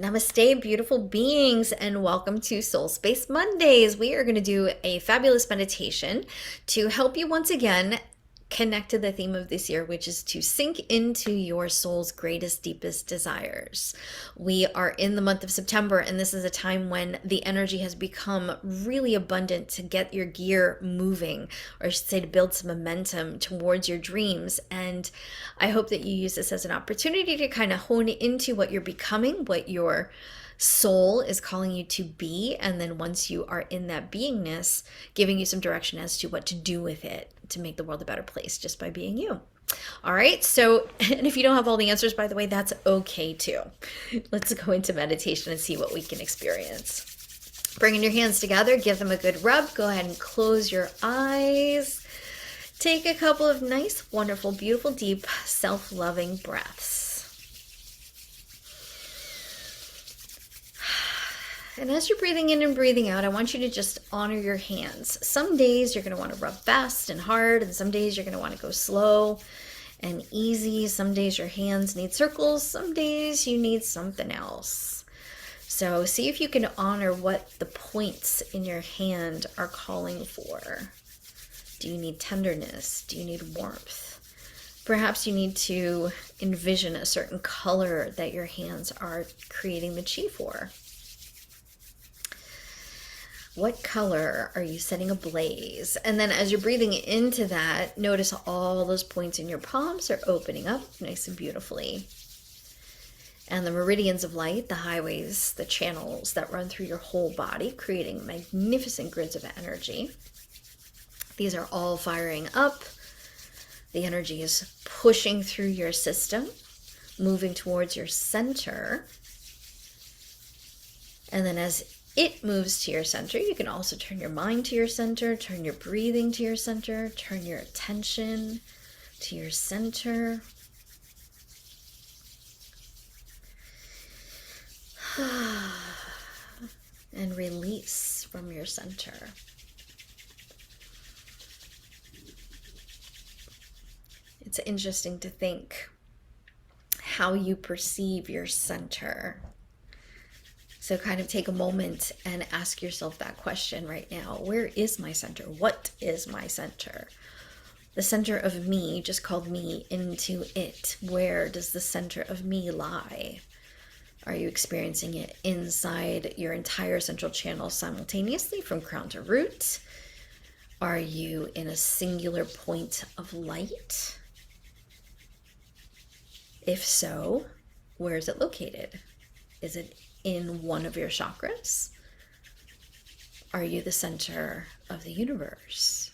Namaste, beautiful beings, and welcome to Soul Space Mondays. We are going to do a fabulous meditation to help you once again connect to the theme of this year, which is to sink into your soul's greatest, deepest desires. We are in the month of September, and this is a time when the energy has become really abundant to get your gear moving, or I should say to build some momentum towards your dreams. And I hope that you use this as an opportunity to kind of hone into what you're becoming, what your soul is calling you to be, and then once you are in that beingness, giving you some direction as to what to do with it to make the world a better place just by being you. All right, so, and if you don't have all the answers, by the way, that's okay too. Let's go into meditation and see what we can experience. Bringing your hands together, give them a good rub. Go ahead and close your eyes. Take a couple of nice, wonderful, beautiful, deep, self-loving breaths. And as you're breathing in and breathing out, I want you to just honor your hands. Some days you're going to want to rub fast and hard, and some days you're going to want to go slow and easy. Some days your hands need circles, some days you need something else. So see if you can honor what the points in your hand are calling for. Do you need tenderness? Do you need warmth? Perhaps you need to envision a certain color that your hands are creating the chi for. What color are you setting ablaze? And then as you're breathing into that, notice all those points in your palms are opening up nice and beautifully. And the meridians of light, the highways, the channels that run through your whole body, creating magnificent grids of energy. These are all firing up. The energy is pushing through your system, moving towards your center. And then as it moves to your center, you can also turn your mind to your center, turn your breathing to your center, turn your attention to your center. And release from your center. It's interesting to think how you perceive your center. So kind of take a moment and ask yourself that question right now. Where is my center? What is my center? The center of me, just called me, into it. Where does the center of me lie? Are you experiencing it inside your entire central channel simultaneously from crown to root? Are you in a singular point of light? If so, where is it located? Is it in one of your chakras? Are you the center of the universe?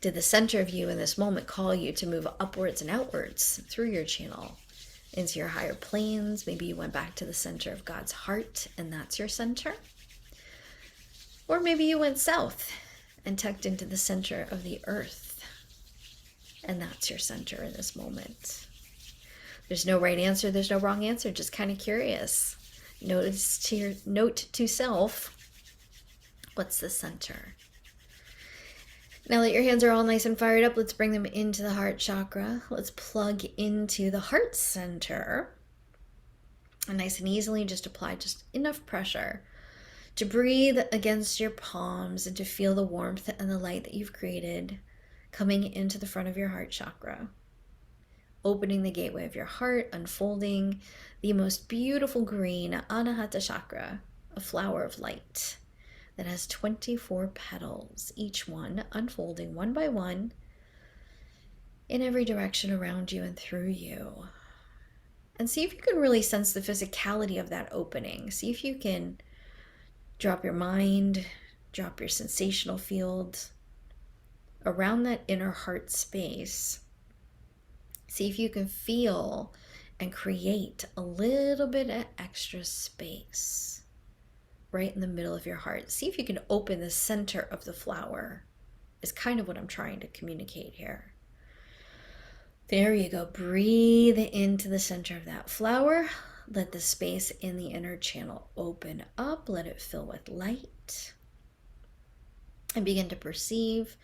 Did the center of you in this moment call you to move upwards and outwards through your channel into your higher planes? Maybe you went back to the center of God's heart and that's your center. Or maybe you went south and tucked into the center of the earth and that's your center in this moment. There's no right answer, there's no wrong answer, just kind of curious. Note to self, what's the center? Now that your hands are all nice and fired up, let's bring them into the heart chakra. Let's plug into the heart center. And nice and easily just apply just enough pressure to breathe against your palms and to feel the warmth and the light that you've created coming into the front of your heart chakra. Opening the gateway of your heart, unfolding the most beautiful green Anahata chakra, a flower of light that has 24 petals, each one unfolding one by one in every direction around you and through you. And see if you can really sense the physicality of that opening. See if you can drop your mind, drop your sensational field around that inner heart space. See if you can feel and create a little bit of extra space right in the middle of your heart. See if you can open the center of the flower is kind of what I'm trying to communicate here. There you go. Breathe into the center of that flower. Let the space in the inner channel open up. Let it fill with light. And begin to perceive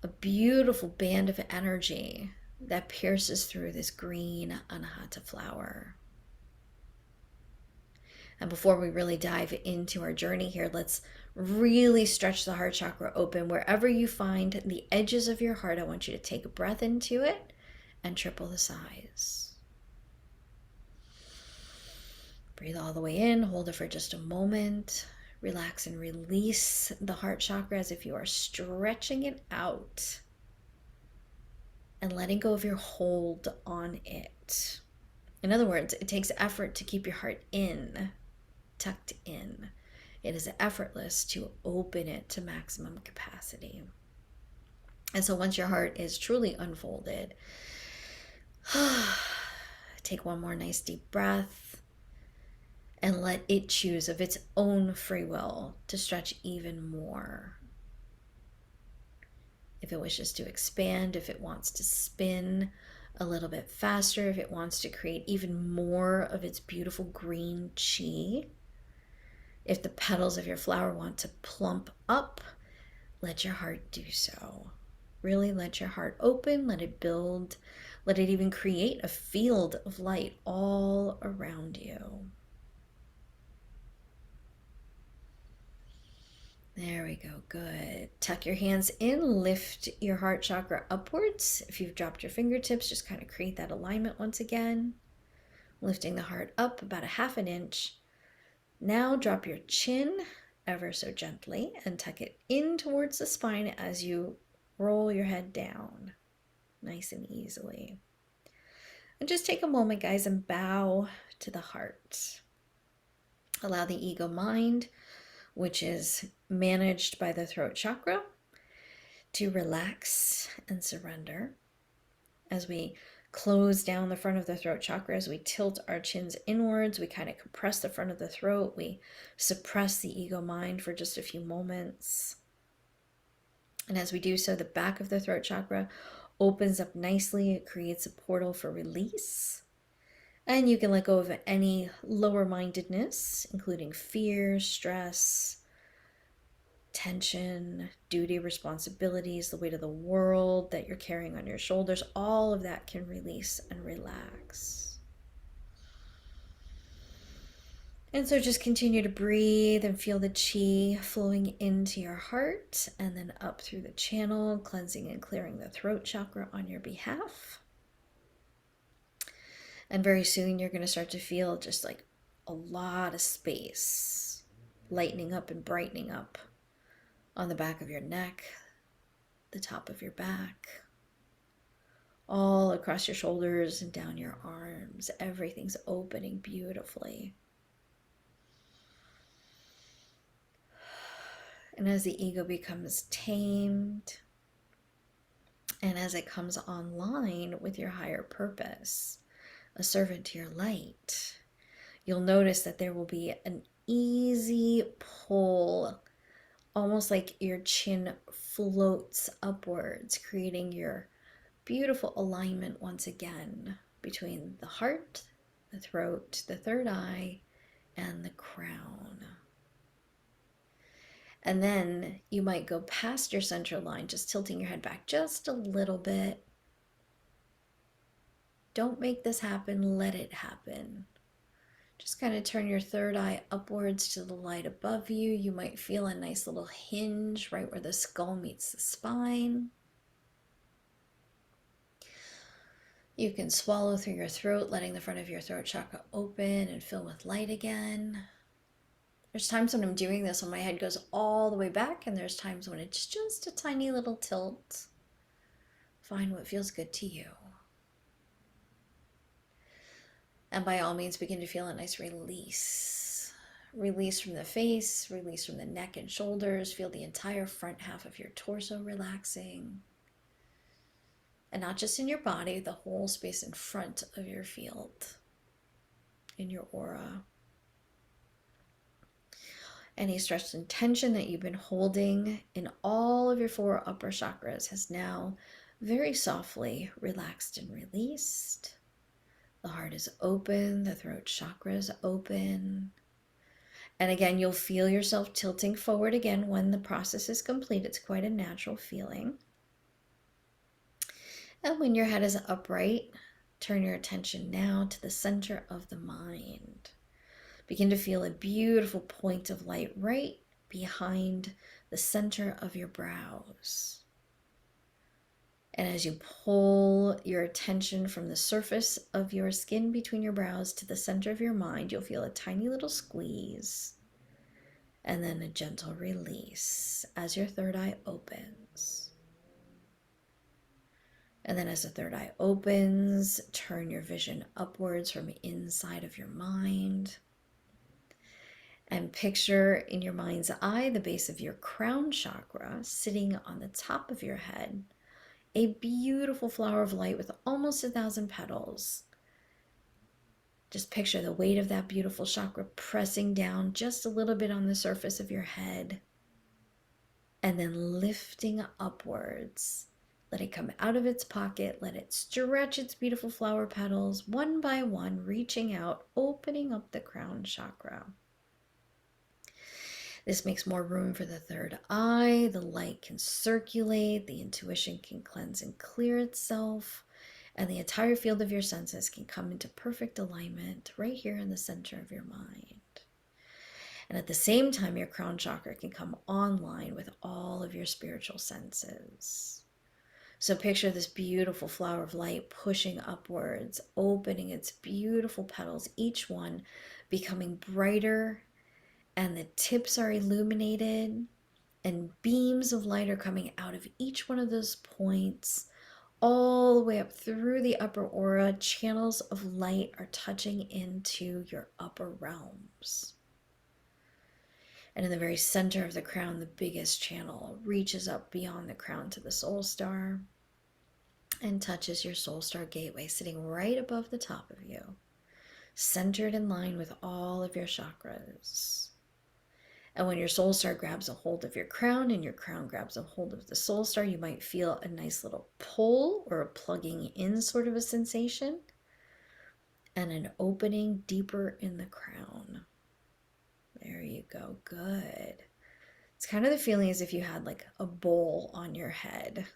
a beautiful band of energy that pierces through this green Anahata flower. And before we really dive into our journey here, let's really stretch the heart chakra open. Wherever you find the edges of your heart, I want you to take a breath into it and triple the size. Breathe all the way in, hold it for just a moment. Relax and release the heart chakra as if you are stretching it out and letting go of your hold on it. In other words, it takes effort to keep your heart in, tucked in. It is effortless to open it to maximum capacity. And so once your heart is truly unfolded, take one more nice deep breath and let it choose of its own free will to stretch even more. If it wishes to expand, if it wants to spin a little bit faster, if it wants to create even more of its beautiful green chi, if the petals of your flower want to plump up, let your heart do so. Really let your heart open, let it build, let it even create a field of light all around you. There we go, good. Tuck your hands in, lift your heart chakra upwards. If you've dropped your fingertips, just kind of create that alignment once again. Lifting the heart up about a half an inch. Now drop your chin ever so gently and tuck it in towards the spine as you roll your head down, nice and easily. And just take a moment, guys, and bow to the heart. Allow the ego mind, which is managed by the throat chakra, to relax and surrender. As we close down the front of the throat chakra, as we tilt our chins inwards, we kind of compress the front of the throat, we suppress the ego mind for just a few moments. And as we do so, the back of the throat chakra opens up nicely. It creates a portal for release. And you can let go of any lower mindedness, including fear, stress, tension, duty, responsibilities, the weight of the world that you're carrying on your shoulders. All of that can release and relax. And so just continue to breathe and feel the chi flowing into your heart and then up through the channel, cleansing and clearing the throat chakra on your behalf. And very soon you're going to start to feel just like a lot of space lightening up and brightening up on the back of your neck, the top of your back, all across your shoulders and down your arms. Everything's opening beautifully. And as the ego becomes tamed, and as it comes online with your higher purpose, a servant to your light, you'll notice that there will be an easy pull, almost like your chin floats upwards, creating your beautiful alignment once again between the heart, the throat, the third eye, and the crown. And then you might go past your central line, just tilting your head back just a little bit. Don't make this happen, let it happen. Just kind of turn your third eye upwards to the light above you. You might feel a nice little hinge right where the skull meets the spine. You can swallow through your throat, letting the front of your throat chakra open and fill with light again. There's times when I'm doing this when my head goes all the way back, and there's times when it's just a tiny little tilt. Find what feels good to you. And by all means, begin to feel a nice release. Release from the face, release from the neck and shoulders. Feel the entire front half of your torso relaxing. And not just in your body, the whole space in front of your field, in your aura. Any stress and tension that you've been holding in all of your 4 upper chakras has now very softly relaxed and released. The heart is open, the throat chakra is open. And again, you'll feel yourself tilting forward again when the process is complete. It's quite a natural feeling. And when your head is upright, turn your attention now to the center of the mind. Begin to feel a beautiful point of light right behind the center of your brows. And as you pull your attention from the surface of your skin between your brows to the center of your mind, you'll feel a tiny little squeeze and then a gentle release as your third eye opens. And then as the third eye opens, turn your vision upwards from inside of your mind. And picture in your mind's eye the base of your crown chakra sitting on the top of your head. A beautiful flower of light with almost 1,000 petals. Just picture the weight of that beautiful chakra pressing down just a little bit on the surface of your head and then lifting upwards. Let it come out of its pocket. Let it stretch its beautiful flower petals one by one, reaching out, opening up the crown chakra. This makes more room for the third eye. The light can circulate, the intuition can cleanse and clear itself, and the entire field of your senses can come into perfect alignment right here in the center of your mind. And at the same time, your crown chakra can come online with all of your spiritual senses. So picture this beautiful flower of light pushing upwards, opening its beautiful petals, each one becoming brighter, and the tips are illuminated, and beams of light are coming out of each one of those points, all the way up through the upper aura. Channels of light are touching into your upper realms. And in the very center of the crown, the biggest channel reaches up beyond the crown to the soul star and touches your soul star gateway, sitting right above the top of you, centered in line with all of your chakras. And when your soul star grabs a hold of your crown and your crown grabs a hold of the soul star, you might feel a nice little pull or a plugging in sort of a sensation and an opening deeper in the crown. There you go. Good. It's kind of the feeling as if you had like a bowl on your head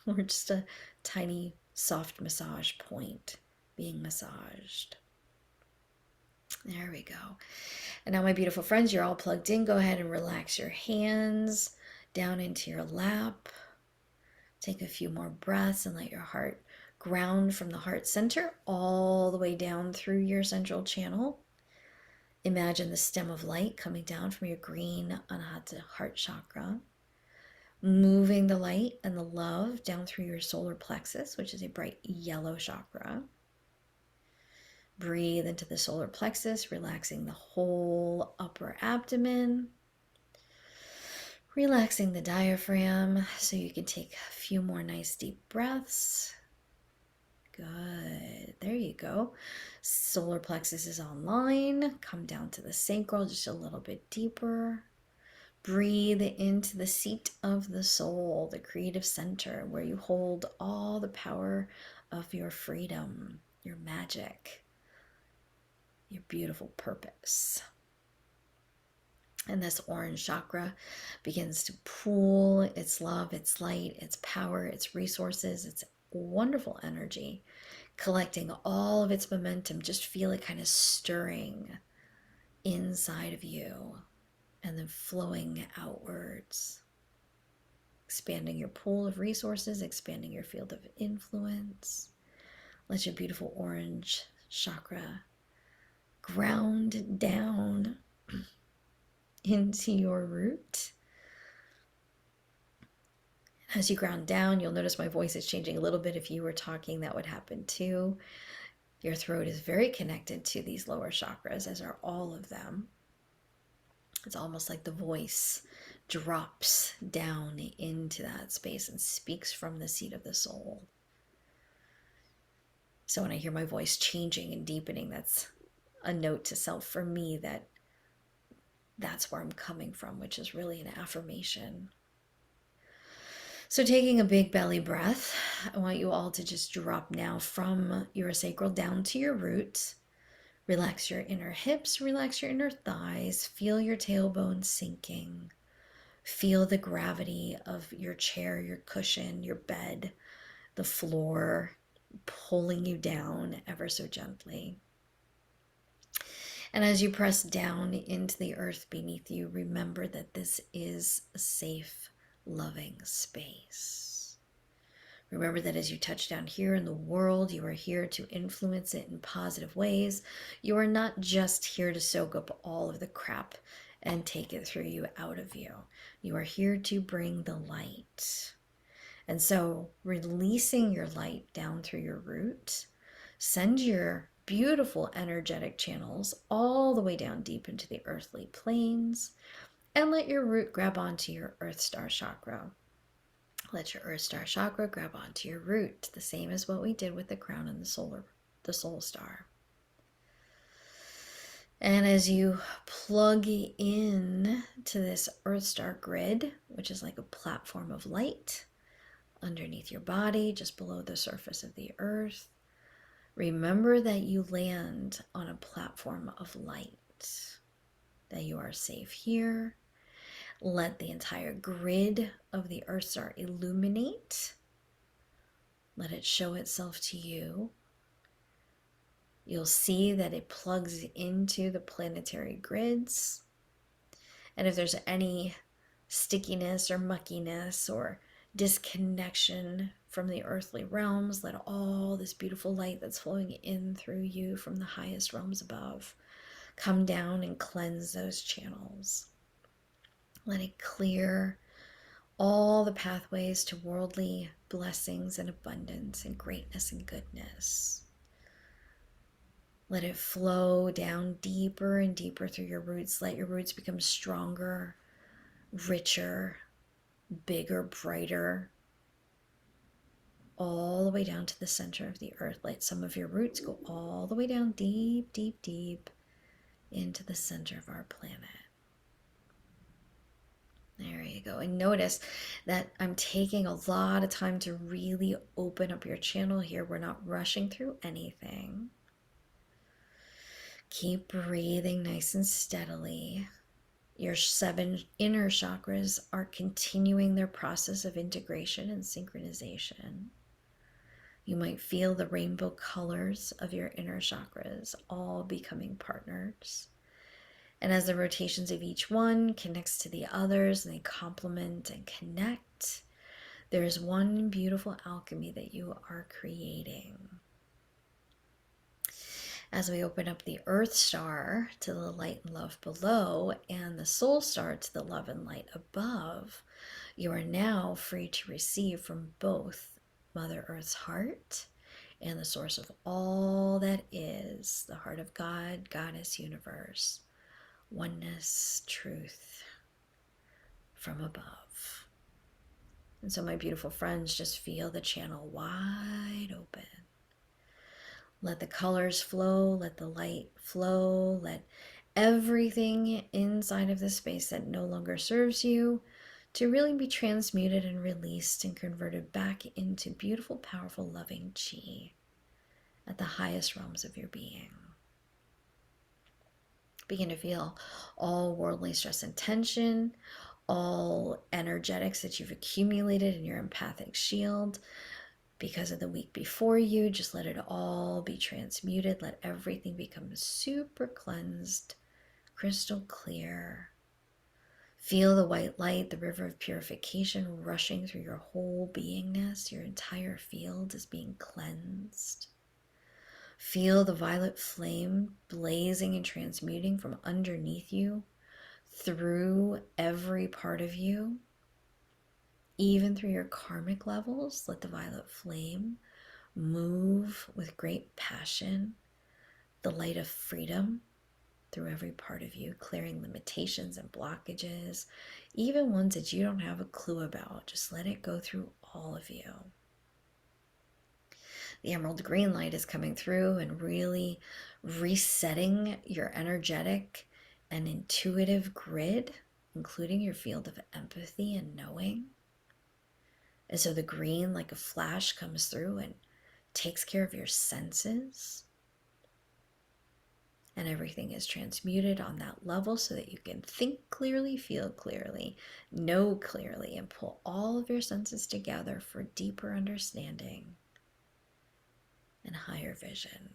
or just a tiny soft massage point being massaged. There we go. And now, my beautiful friends, you're all plugged in. Go ahead and relax your hands down into your lap. Take a few more breaths and let your heart ground from the heart center all the way down through your central channel. Imagine the stem of light coming down from your green Anahata heart chakra, moving the light and the love down through your solar plexus, which is a bright yellow chakra. Breathe into the solar plexus, relaxing the whole upper abdomen, relaxing the diaphragm so you can take a few more nice deep breaths. Good. There you go. Solar plexus is online. Come down to the sacral just a little bit deeper. Breathe into the seat of the soul, the creative center, where you hold all the power of your freedom, your magic, your beautiful purpose. And this orange chakra begins to pool its love, its light, its power, its resources, its wonderful energy, collecting all of its momentum. Just feel it kind of stirring inside of you and then flowing outwards, expanding your pool of resources, expanding your field of influence. Let your beautiful orange chakra ground down into your root. As you ground down, you'll notice my voice is changing a little bit. If you were talking, that would happen too. Your throat is very connected to these lower chakras, as are all of them. It's almost like the voice drops down into that space and speaks from the seat of the soul. So when I hear my voice changing and deepening, that's a note to self for me that that's where I'm coming from, which is really an affirmation. So taking a big belly breath, I want you all to just drop now from your sacral down to your root. Relax your inner hips, relax your inner thighs, feel your tailbone sinking. Feel the gravity of your chair, your cushion, your bed, the floor, pulling you down ever so gently. And as you press down into the earth beneath you, remember that this is a safe, loving space. Remember that as you touch down here in the world, you are here to influence it in positive ways. You are not just here to soak up all of the crap and take it through you, out of you. You are here to bring the light. And so releasing your light down through your root, send your beautiful energetic channels all the way down deep into the earthly planes, and let your root grab onto your earth star chakra. Let your earth star chakra grab onto your root, the same as what we did with the crown and the soul star. And as you plug in to this earth star grid, which is like a platform of light underneath your body, just below the surface of the earth, remember that you land on a platform of light, that you are safe here. Let the entire grid of the earth star illuminate. Let it show itself to you. You'll see that it plugs into the planetary grids. And if there's any stickiness or muckiness or disconnection from the earthly realms, let all this beautiful light that's flowing in through you from the highest realms above come down and cleanse those channels. Let it clear all the pathways to worldly blessings and abundance and greatness and goodness. Let it flow down deeper and deeper through your roots. Let your roots become stronger, richer, bigger, brighter, all the way down to the center of the earth. Let some of your roots go all the way down deep, deep, deep into the center of our planet. There you go. And notice that I'm taking a lot of time to really open up your channel here. We're not rushing through anything. Keep breathing nice and steadily. Your 7 inner chakras are continuing their process of integration and synchronization. You might feel the rainbow colors of your inner chakras all becoming partners. And as the rotations of each one connects to the others and they complement and connect, there's one beautiful alchemy that you are creating. As we open up the earth star to the light and love below and the soul star to the love and light above, you are now free to receive from both Mother Earth's heart and the source of all that is, the heart of God, Goddess, universe, oneness, truth from above. And so my beautiful friends, just feel the channel wide open. Let the colors flow, let the light flow, let everything inside of this space that no longer serves you to really be transmuted and released and converted back into beautiful, powerful, loving chi at the highest realms of your being. Begin to feel all worldly stress and tension, all energetics that you've accumulated in your empathic shield because of the week before you. Just let it all be transmuted. Let everything become super cleansed, crystal clear. Feel the white light, the river of purification rushing through your whole beingness. Your entire field is being cleansed. Feel the violet flame blazing and transmuting from underneath you through every part of you, even through your karmic levels. Let the violet flame move with great passion, the light of freedom through every part of you, clearing limitations and blockages, even ones that you don't have a clue about. Just let it go through all of you. The emerald green light is coming through and really resetting your energetic and intuitive grid, including your field of empathy and knowing. And so the green, like a flash, comes through and takes care of your senses. And everything is transmuted on that level so that you can think clearly, feel clearly, know clearly, and pull all of your senses together for deeper understanding and higher vision.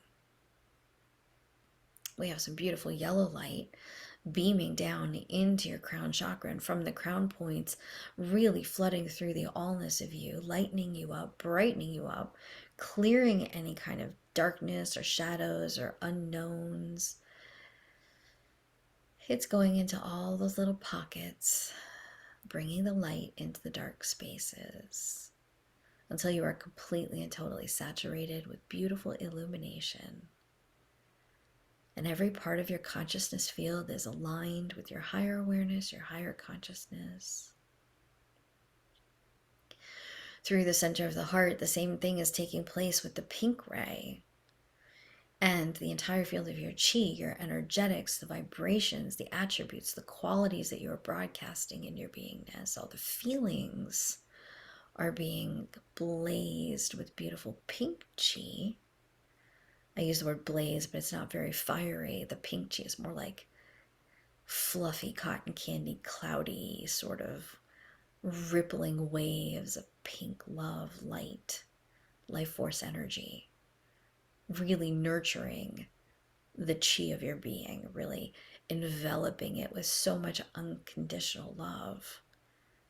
We have some beautiful yellow light beaming down into your crown chakra, and from the crown points, really flooding through the allness of you, lightening you up, brightening you up, clearing any kind of darkness or shadows or unknowns. It's going into all those little pockets, bringing the light into the dark spaces until you are completely and totally saturated with beautiful illumination. And every part of your consciousness field is aligned with your higher awareness, your higher consciousness. Through the center of the heart, the same thing is taking place with the pink ray. And the entire field of your chi, your energetics, the vibrations, the attributes, the qualities that you are broadcasting in your beingness, all the feelings are being blazed with beautiful pink chi. I use the word blaze, but it's not very fiery. The pink chi is more like fluffy cotton candy, cloudy, sort of rippling waves of pink love, light, life force energy, really nurturing the chi of your being, really enveloping it with so much unconditional love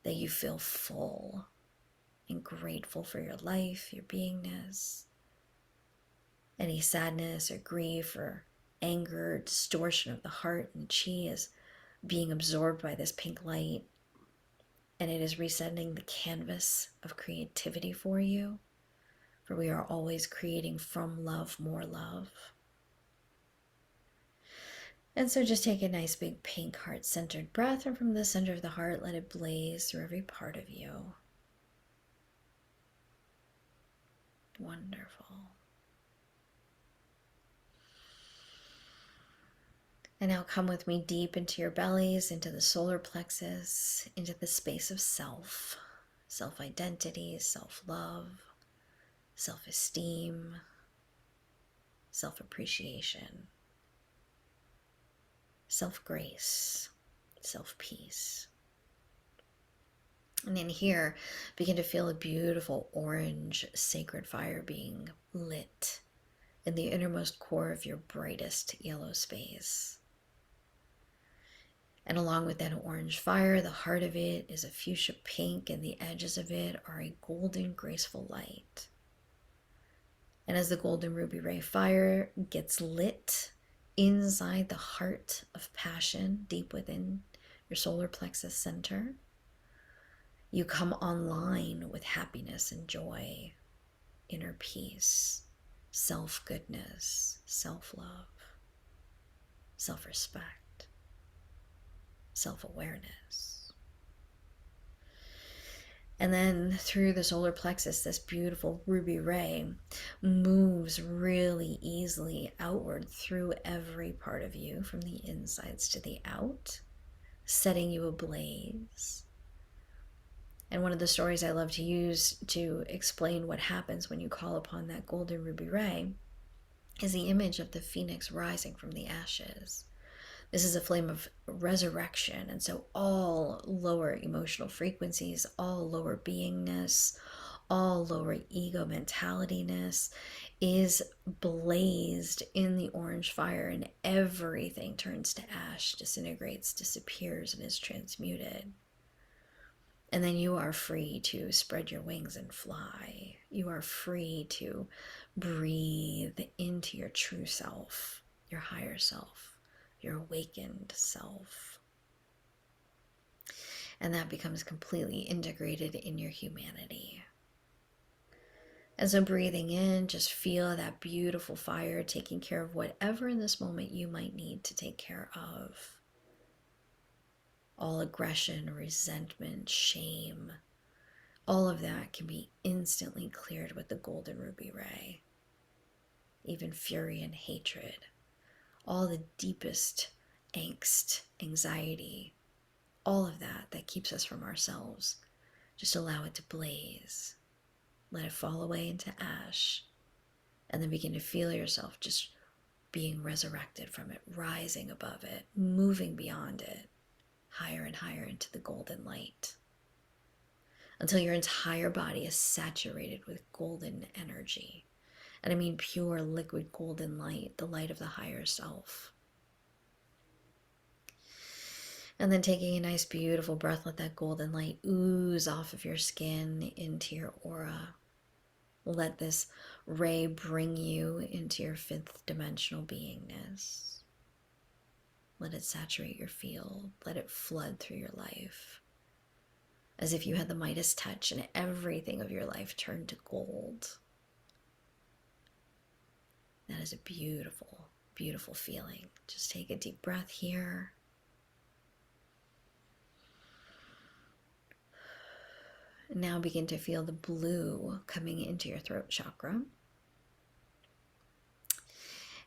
that you feel full and grateful for your life, your beingness. Any sadness or grief or anger, or distortion of the heart and chi is being absorbed by this pink light, and it is resetting the canvas of creativity for you, for we are always creating from love, more love. And so just take a nice big pink heart-centered breath, and from the center of the heart, let it blaze through every part of you. Wonderful. And now come with me deep into your bellies, into the solar plexus, into the space of self, self-identity, self-love, self-esteem, self-appreciation, self-grace, self-peace. And in here, begin to feel a beautiful orange sacred fire being lit in the innermost core of your brightest yellow space. And along with that orange fire, the heart of it is a fuchsia pink, and the edges of it are a golden, graceful light. And as the golden ruby ray fire gets lit inside the heart of passion, deep within your solar plexus center, you come online with happiness and joy, inner peace, self-goodness, self-love, self-respect, self-awareness. And then through the solar plexus, this beautiful ruby ray moves really easily outward through every part of you, from the insides to the out, setting you ablaze. And one of the stories I love to use to explain what happens when you call upon that golden ruby ray is the image of the phoenix rising from the ashes. This is a flame of resurrection, and so all lower emotional frequencies, all lower beingness, all lower ego mentalityness is blazed in the orange fire, and everything turns to ash, disintegrates, disappears, and is transmuted. And then you are free to spread your wings and fly. You are free to breathe into your true self, your higher self, your awakened self. And that becomes completely integrated in your humanity. And so breathing in, just feel that beautiful fire taking care of whatever in this moment you might need to take care of. All aggression, resentment, shame, all of that can be instantly cleared with the golden ruby ray. Even fury and hatred, all the deepest angst, anxiety, all of that keeps us from ourselves. Just allow it to blaze. Let it fall away into ash, and then begin to feel yourself just being resurrected from it, rising above it, moving beyond it, higher and higher into the golden light, until your entire body is saturated with golden energy. And I mean pure liquid golden light, the light of the higher self. And then taking a nice, beautiful breath, let that golden light ooze off of your skin into your aura. Let this ray bring you into your fifth dimensional beingness. Let it saturate your field. Let it flood through your life. As if you had the Midas touch and everything of your life turned to gold. That is a beautiful, beautiful feeling. Just take a deep breath here. Now begin to feel the blue coming into your throat chakra.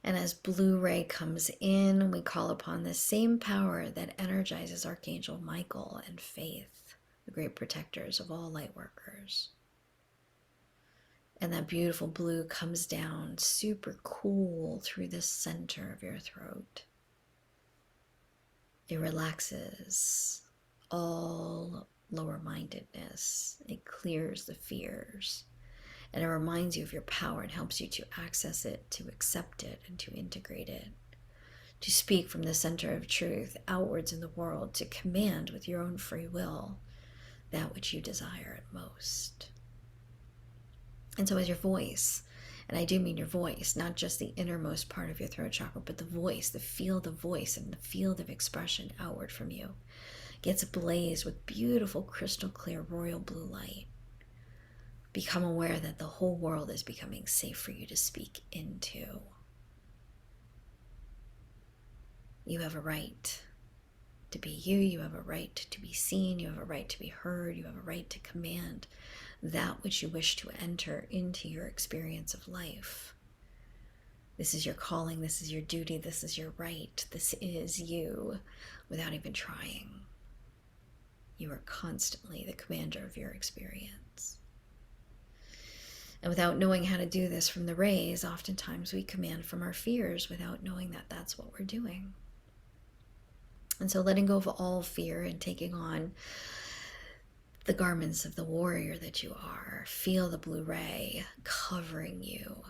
And as blue ray comes in, we call upon the same power that energizes Archangel Michael and Faith, the great protectors of all light workers. And that beautiful blue comes down super cool through the center of your throat. It relaxes all lower-mindedness. It clears the fears. And it reminds you of your power and helps you to access it, to accept it, and to integrate it. To speak from the center of truth outwards in the world, to command with your own free will that which you desire at most. And so as your voice, and I do mean your voice, not just the innermost part of your throat chakra, but the voice, the field of voice and the field of expression outward from you, gets ablaze with beautiful crystal clear royal blue light. Become aware that the whole world is becoming safe for you to speak into. You have a right to be you. You have a right to be seen. You have a right to be heard. You have a right to command that which you wish to enter into your experience of life. This is your calling. This is your duty. This is your right. This is you without even trying. You are constantly the commander of your experience. And without knowing how to do this from the rays, oftentimes we command from our fears without knowing that that's what we're doing. And so letting go of all fear and taking on the garments of the warrior that you are. Feel the blue ray covering you,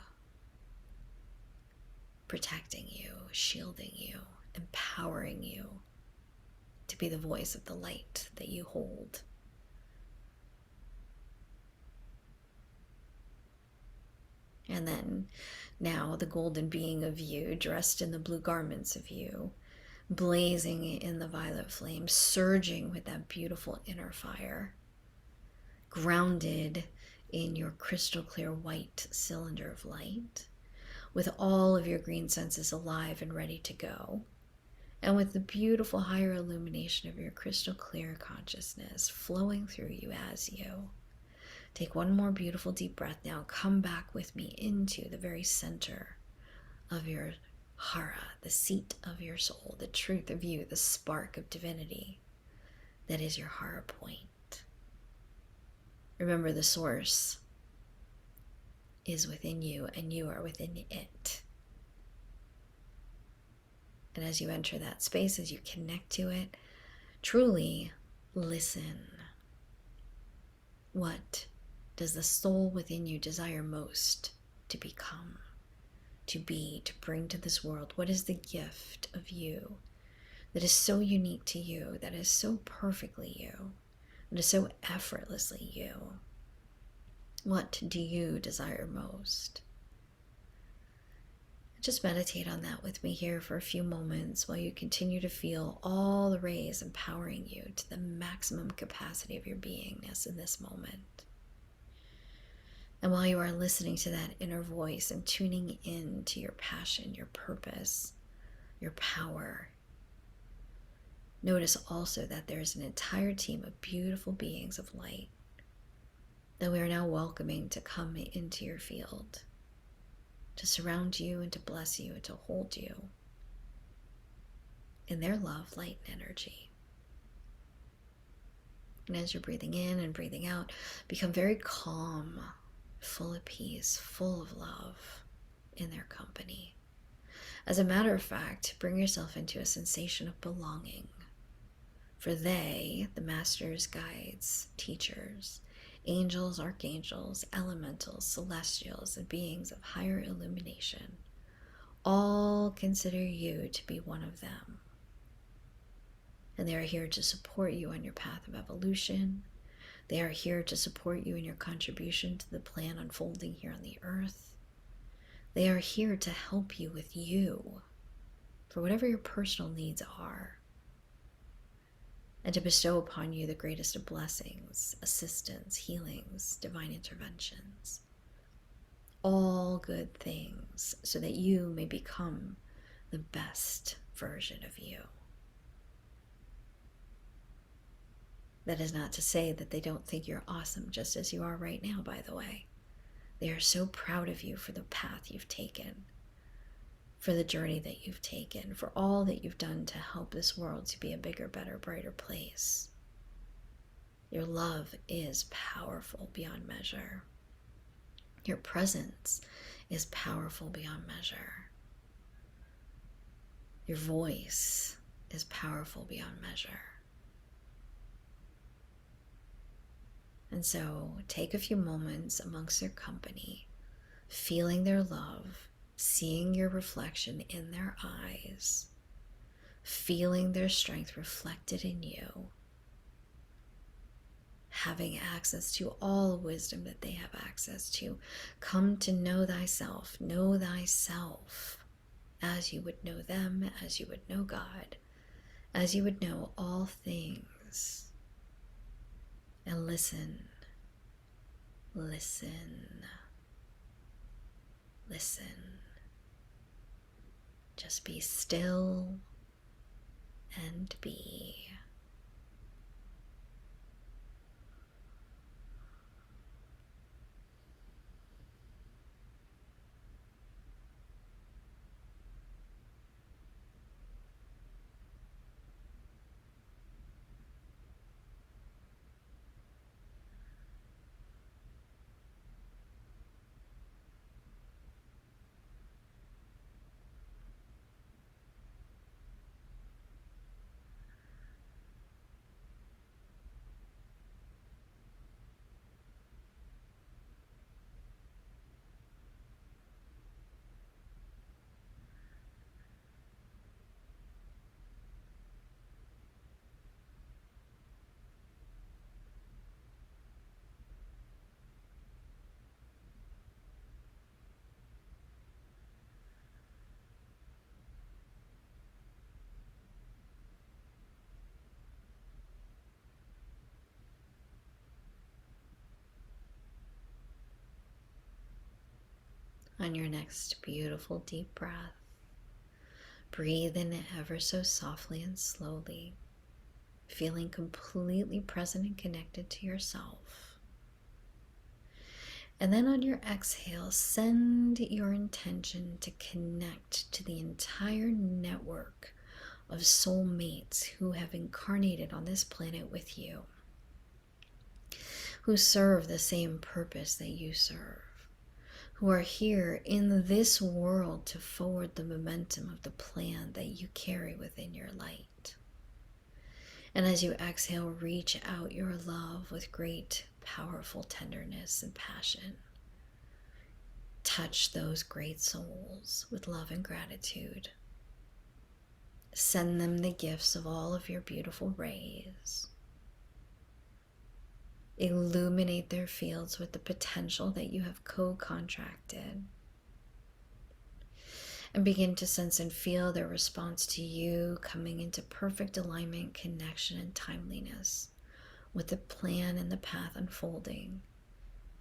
protecting you, shielding you, empowering you to be the voice of the light that you hold. And then now the golden being of you, dressed in the blue garments of you, blazing in the violet flame, surging with that beautiful inner fire, grounded in your crystal clear white cylinder of light, with all of your green senses alive and ready to go, and with the beautiful higher illumination of your crystal clear consciousness flowing through you as you. Take one more beautiful deep breath now. Come back with me into the very center of your Hara, the seat of your soul, the truth of you, the spark of divinity that is your Hara point. Remember, the source is within you and you are within it. And as you enter that space, as you connect to it, truly listen. What does the soul within you desire most to become, to be, to bring to this world? What is the gift of you that is so unique to you, that is so perfectly you, that is so effortlessly you? What do you desire most? Just meditate on that with me here for a few moments while you continue to feel all the rays empowering you to the maximum capacity of your beingness in this moment. And while you are listening to that inner voice and tuning in to your passion, your purpose, your power, notice also that there is an entire team of beautiful beings of light that we are now welcoming to come into your field, to surround you and to bless you and to hold you in their love, light, and energy. And as you're breathing in and breathing out, become very calm, full of peace, full of love in their company. As a matter of fact, bring yourself into a sensation of belonging. For they, the masters, guides, teachers, angels, archangels, elementals, celestials, and beings of higher illumination, all consider you to be one of them. And they are here to support you on your path of evolution. They are here to support you in your contribution to the plan unfolding here on the earth. They are here to help you with you for whatever your personal needs are, and to bestow upon you the greatest of blessings, assistance, healings, divine interventions, all good things, so that you may become the best version of you. That is not to say that they don't think you're awesome, just as you are right now, by the way. They are so proud of you for the path you've taken, for the journey that you've taken, for all that you've done to help this world to be a bigger, better, brighter place. Your love is powerful beyond measure. Your presence is powerful beyond measure. Your voice is powerful beyond measure. And so take a few moments amongst their company, feeling their love, seeing your reflection in their eyes, feeling their strength reflected in you, having access to all wisdom that they have access to. Come to know thyself as you would know them, as you would know God, as you would know all things. And listen, listen, listen. Just be still and be. On your next beautiful deep breath, breathe in ever so softly and slowly, feeling completely present and connected to yourself. And then on your exhale, send your intention to connect to the entire network of soulmates who have incarnated on this planet with you, who serve the same purpose that you serve, who are here in this world to forward the momentum of the plan that you carry within your light. And as you exhale, reach out your love with great, powerful tenderness and passion. Touch those great souls with love and gratitude. Send them the gifts of all of your beautiful rays. Illuminate their fields with the potential that you have co-contracted. And begin to sense and feel their response to you coming into perfect alignment, connection, and timeliness with the plan and the path unfolding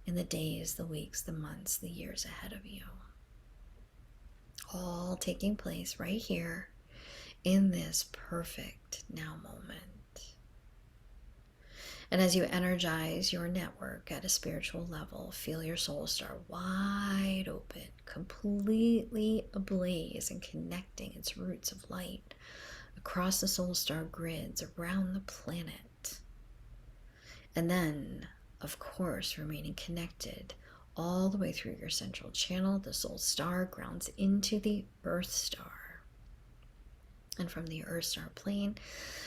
in the days, the weeks, the months, the years ahead of you. All taking place right here in this perfect now moment. And as you energize your network at a spiritual level, feel your soul star wide open, completely ablaze and connecting its roots of light across the soul star grids around the planet. And then, of course, remaining connected all the way through your central channel, the soul star grounds into the earth star. And from the earth star plane,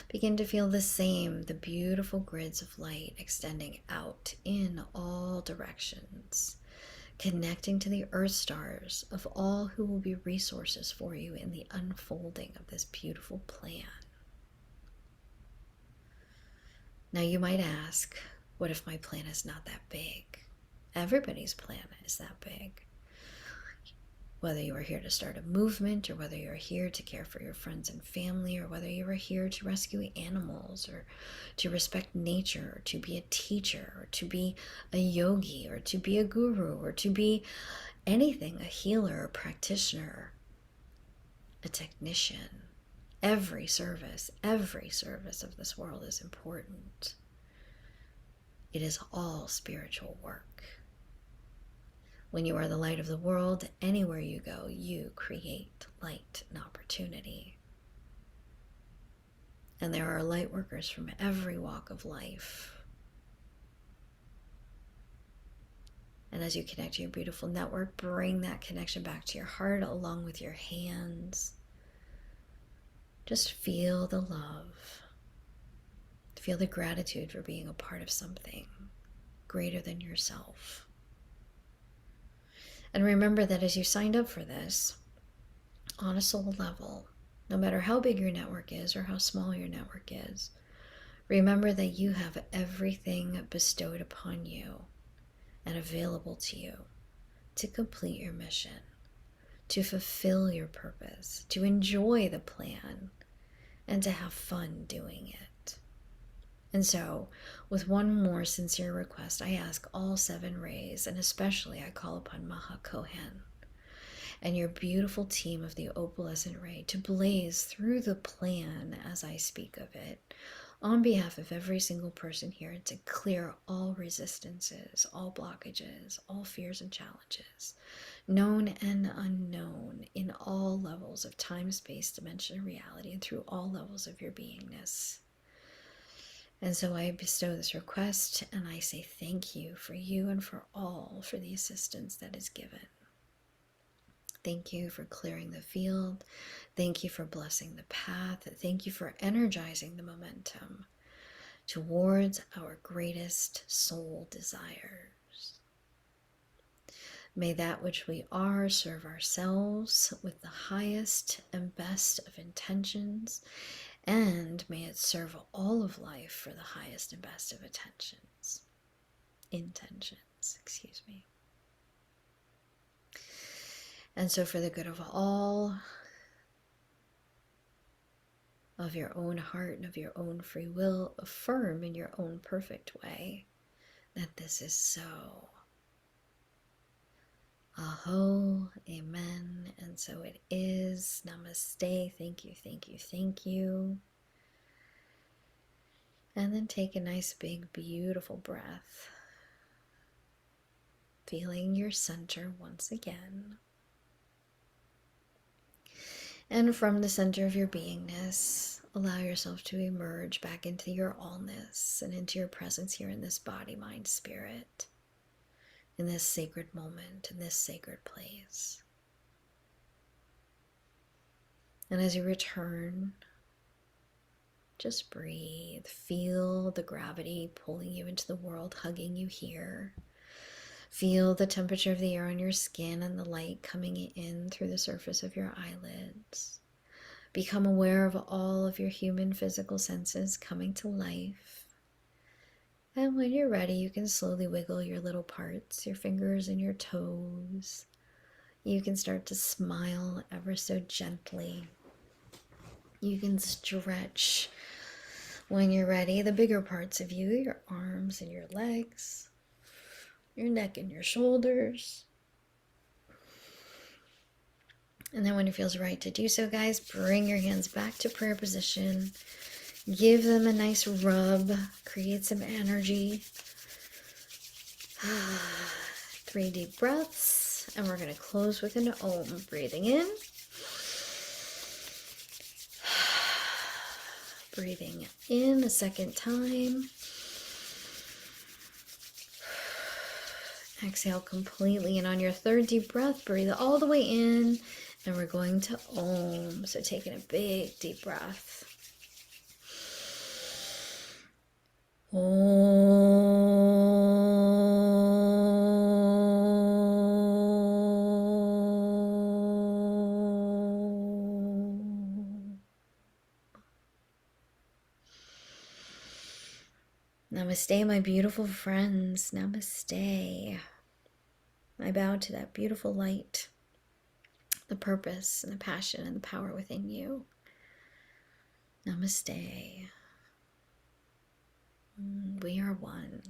begin to feel the same, the beautiful grids of light extending out in all directions, connecting to the earth stars of all who will be resources for you in the unfolding of this beautiful plan. Now you might ask, what if my plan is not that big? Everybody's plan is that big. Whether you are here to start a movement, or whether you're here to care for your friends and family, or whether you are here to rescue animals, or to respect nature, or to be a teacher, or to be a yogi, or to be a guru, or to be anything, a healer, a practitioner, a technician. Every service of this world is important. It is all spiritual work. When you are the light of the world, anywhere you go, you create light and opportunity. And there are light workers from every walk of life. And as you connect to your beautiful network, bring that connection back to your heart along with your hands. Just feel the love. Feel the gratitude for being a part of something greater than yourself. And remember that as you signed up for this, on a soul level, no matter how big your network is or how small your network is, remember that you have everything bestowed upon you and available to you to complete your mission, to fulfill your purpose, to enjoy the plan, and to have fun doing it. And so, with one more sincere request, I ask all 7 rays, and especially I call upon Maha Kohen and your beautiful team of the opalescent ray to blaze through the plan as I speak of it, on behalf of every single person here, to clear all resistances, all blockages, all fears and challenges, known and unknown, in all levels of time, space, dimension, and reality, and through all levels of your beingness. And so I bestow this request, and I say thank you for you and for all for the assistance that is given. Thank you for clearing the field. Thank you for blessing the path. Thank you for energizing the momentum towards our greatest soul desires. May that which we are serve ourselves with the highest and best of intentions, and may it serve all of life for the highest and best of intentions, excuse me. And so for the good of all, of your own heart and of your own free will, affirm in your own perfect way that this is so. Aho, amen, and so it is. Namaste, thank you, thank you, thank you. And then take a nice, big, beautiful breath, feeling your center once again. And from the center of your beingness, allow yourself to emerge back into your allness and into your presence here in this body, mind, spirit, in this sacred moment, in this sacred place. And as you return, just breathe. Feel the gravity pulling you into the world, hugging you here. Feel the temperature of the air on your skin and the light coming in through the surface of your eyelids. Become aware of all of your human physical senses coming to life. And when you're ready, you can slowly wiggle your little parts, your fingers and your toes. You can start to smile ever so gently. You can stretch, when you're ready, the bigger parts of you, your arms and your legs, your neck and your shoulders. And then when it feels right to do so, guys, bring your hands back to prayer position. Give them a nice rub. Create some energy. 3 deep breaths. And we're going to close with an Om. Breathing in. Breathing in a second time. Exhale completely. And on your 3rd deep breath, breathe all the way in. And we're going to Om. So taking a big deep breath. Namaste, my beautiful friends. Namaste. I bow to that beautiful light, the purpose and the passion and the power within you. Namaste. We are one.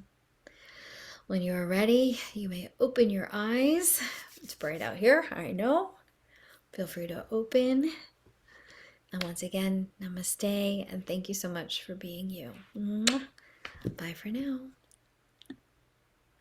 When you are ready, you may open your eyes. It's bright out here, I know. Feel free to open. And once again, namaste, and thank you so much for being you. Bye for now.